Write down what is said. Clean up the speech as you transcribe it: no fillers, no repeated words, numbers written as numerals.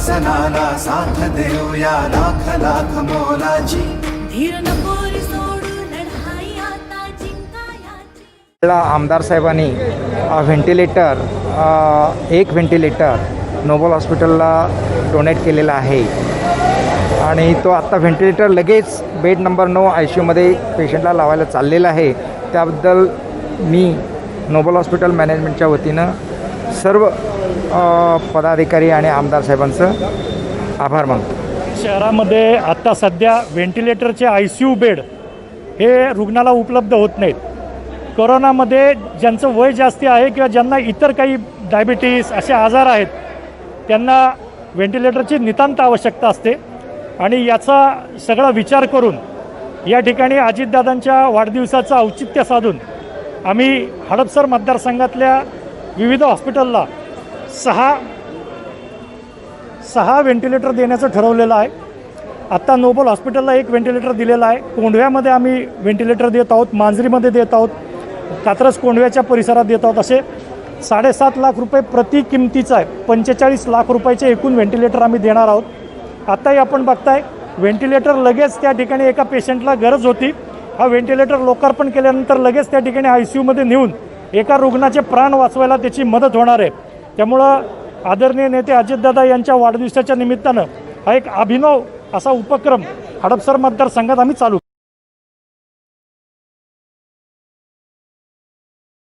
शासनाला साथ देऊया लाख लाख मोलाची. धीर नको रे सोडू लढाई आता जिंकायाची. आमदार साहेबांनी व्हेंटिलेटर एक व्हेंटिलेटर नोबल हॉस्पिटलला डोनेट केलेला आहे आणि तो आत्ता व्हेंटिलेटर लगेच बेड नंबर 9 ICUमध्ये पेशंटला लावायला चाललेला आहे. त्याबद्दल मी नोबल हॉस्पिटल मॅनेजमेंटच्या वतीनं सर्व पदाधिकारी आणि आमदार साहेबांचं आभार मानतो. शहरामध्ये आत्ता सध्या व्हेंटिलेटरचे ICU बेड हे रुग्णाला उपलब्ध होत नाहीत. कोरोनामध्ये ज्यांचं वय जास्ती आहे किंवा ज्यांना इतर काही डायबिटीस असे आजार आहेत त्यांना व्हेंटिलेटरची नितांत आवश्यकता असते आणि याचा सगळा विचार करून या ठिकाणी अजितदादांच्या वाढदिवसाचं औचित्य साधून आम्ही हडपसर मतदारसंघातल्या विविध हॉस्पिटलला सहा व्हेंटिलेटर देण्याचं ठरवलेलं आहे. आत्ता नोबल हॉस्पिटलला 1 व्हेंटिलेटर दिलेला आहे. कोंढव्यामध्ये आम्ही व्हेंटिलेटर देत आहोत, मांजरीमध्ये देत आहोत, कात्रज कोंढव्याच्या परिसरात देत आहोत. असे 7.5 लाख रुपये प्रति किमतीचा आहे 45 लाख रुपयाचे एकूण व्हेंटिलेटर आम्ही देणार आहोत. आत्ताही आपण बघताय व्हेंटिलेटर लगेच त्या ठिकाणी एका पेशंटला गरज होती. हा व्हेंटिलेटर लोकार्पण केल्यानंतर लगेच त्या ठिकाणी ICUमध्ये नेऊन एका रुग्णाचे प्राण वाचवायला त्याची मदत होणार आहे. त्यामुळं आदरणीय नेते अजितदादा यांच्या वाढदिवसाच्या निमित्तानं हा एक अभिनव असा उपक्रम हडपसर मतदारसंघात आम्ही चालू